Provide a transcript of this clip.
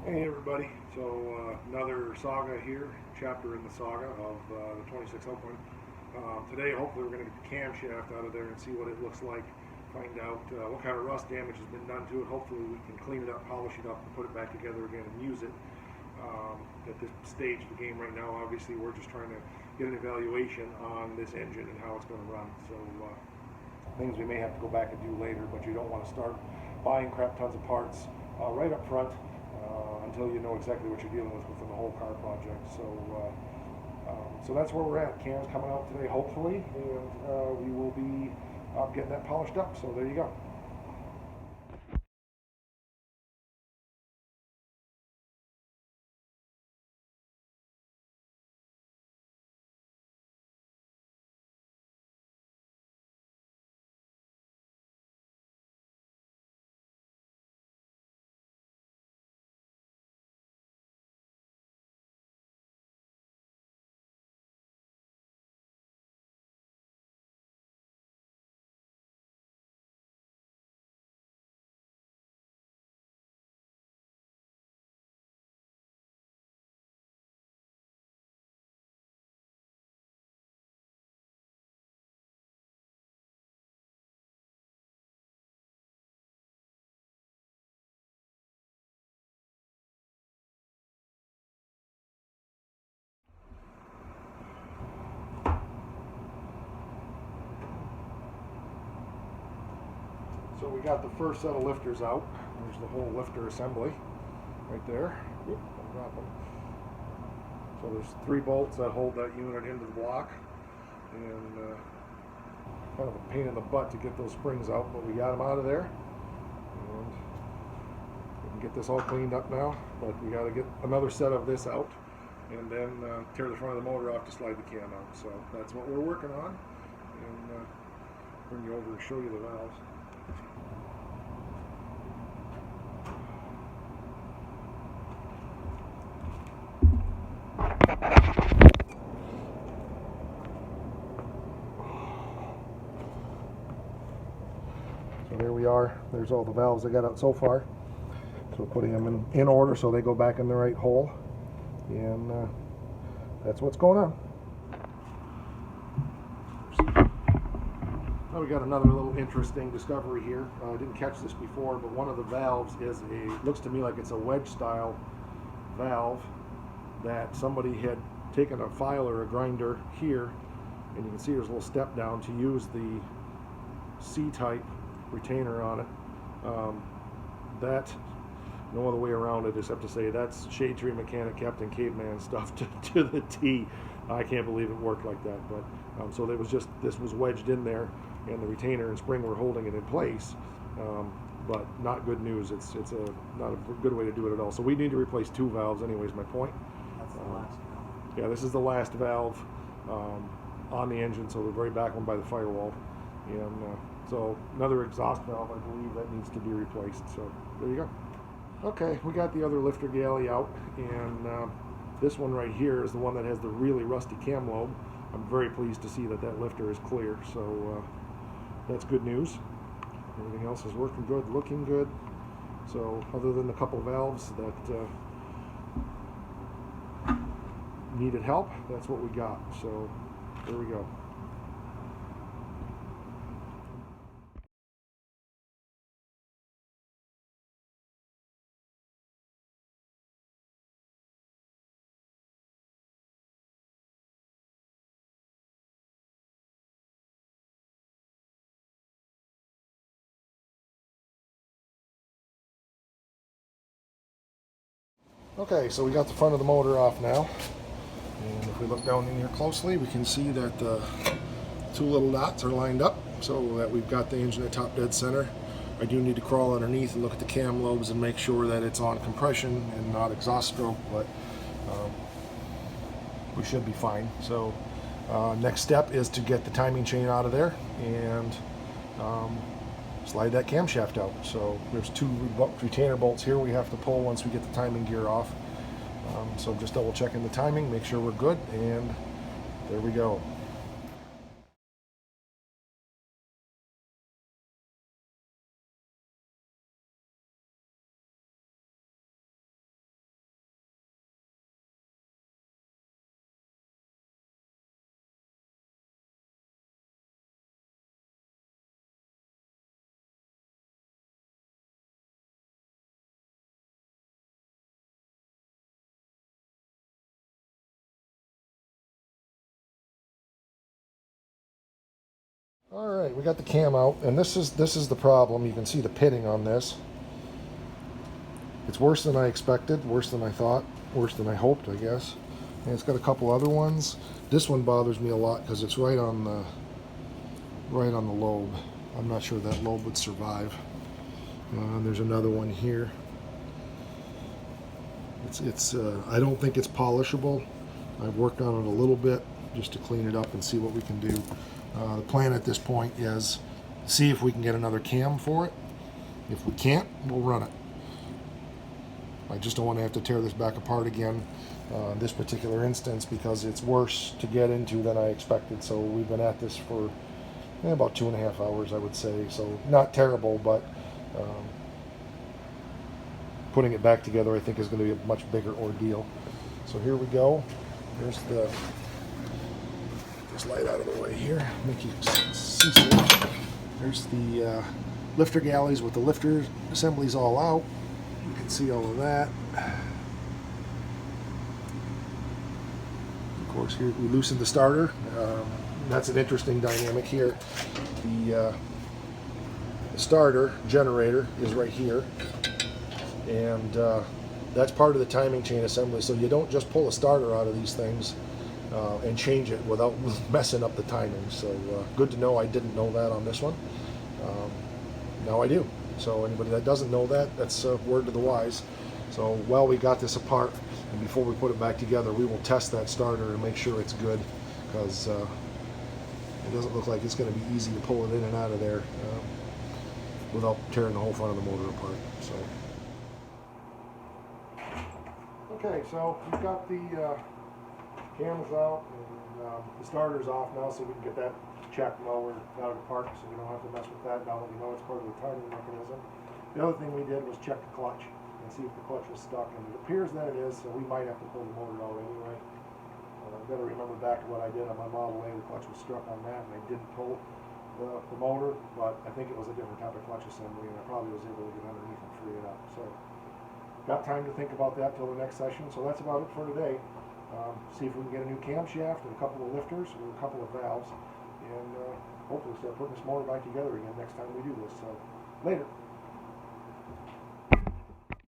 Hey everybody, so another saga here, chapter in the saga of the 26 Oakland. Today hopefully we're going to get the camshaft out of there and see what it looks like, find out what kind of rust damage has been done to it. Hopefully we can clean it up, polish it up, and put it back together again and use it. At this stage of the game right now, obviously we're just trying to get an evaluation on this engine and how it's going to run. So things we may have to go back and do later, but you don't want to start buying crap tons of parts right up front until you know exactly what you're dealing with within the whole car project. So that's where we're at. Cam's coming out today, hopefully, and we will be getting that polished up. So there you go. So we got the first set of lifters out. There's the whole lifter assembly right there. Whoop, don't drop them. So there's 3 bolts that hold that unit into the block, and kind of a pain in the butt to get those springs out, but we got them out of there, and we can get this all cleaned up now. But we got to get another set of this out, and then tear the front of the motor off to slide the cam out. So that's what we're working on, and bring you over and show you the valves. So there we are. There's all the valves I got out so far. So putting them in order so they go back in the right hole. And that's what's going on. Now we got another little interesting discovery here. I didn't catch this before, but one of the valves is looks to me like it's a wedge style valve that somebody had taken a file or a grinder here, and you can see there's a little step down to use the C-type retainer on it. That, no other way around it except to say that's shade tree mechanic Captain Caveman stuff to the T. I can't believe it worked like that. But so this was wedged in there, and the retainer and spring were holding it in place. But not good news. It's not a good way to do it at all. So we need to replace 2 valves. Anyways, my point. That's the last valve. Yeah, this is the last valve on the engine. So the very back one by the firewall, and so another exhaust valve, I believe, that needs to be replaced. So there you go. Okay, we got the other lifter galley out, and this one right here is the one that has the really rusty cam lobe. I'm very pleased to see that lifter is clear, so that's good news. Everything else is working good, looking good. So other than a couple valves that needed help, that's what we got. So there we go. Okay, so we got the front of the motor off now, and if we look down in here closely, we can see that the 2 little dots are lined up so that we've got the engine at top dead center. I do need to crawl underneath and look at the cam lobes and make sure that it's on compression and not exhaust stroke, but we should be fine. So next step is to get the timing chain out of there and slide that camshaft out. So there's 2 retainer bolts here we have to pull once we get the timing gear off. So just double checking the timing, make sure we're good, and there we go. All right, we got the cam out, and this is the problem. You can see the pitting on this. It's worse than I expected, worse than I thought, worse than I hoped, I guess. And it's got a couple other ones. This one bothers me a lot because it's right on the lobe. I'm not sure that lobe would survive. There's another one here. I don't think it's polishable. I've worked on it a little bit just to clean it up and see what we can do. The plan at this point is see if we can get another cam for it. If we can't, we'll run it. I just don't want to have to tear this back apart again in this particular instance because it's worse to get into than I expected. So we've been at this for about 2.5 hours, I would say. So not terrible, but putting it back together I think is going to be a much bigger ordeal. So here we go. There's the light out of the way here, make you see some. There's the lifter galleys with the lifter assemblies all out. You can see all of that. Of course, here we loosened the starter. That's an interesting dynamic here. The starter generator is right here, and that's part of the timing chain assembly. So you don't just pull a starter out of these things and change it without messing up the timing. So good to know. I didn't know that on this one. Now I do. So anybody that doesn't know that, that's a word to the wise. So while we got this apart and before we put it back together, we will test that starter and make sure it's good, because it doesn't look like it's going to be easy to pull it in and out of there without tearing the whole front of the motor apart. So okay, so we've got the cams out and the starter's off now, so we can get that checked while we're out of the park, so we don't have to mess with that now that we know it's part of the timing mechanism. The other thing we did was check the clutch and see if the clutch was stuck, and it appears that it is, so we might have to pull the motor out anyway. I've got to remember back to what I did on my Model A. The clutch was struck on that, and I didn't pull the motor, but I think it was a different type of clutch assembly, and I probably was able to get underneath and free it up. So got time to think about that till the next session. So that's about it for today. See if we can get a new camshaft and a couple of lifters or a couple of valves, and hopefully start putting this motor back together again next time we do this. So later.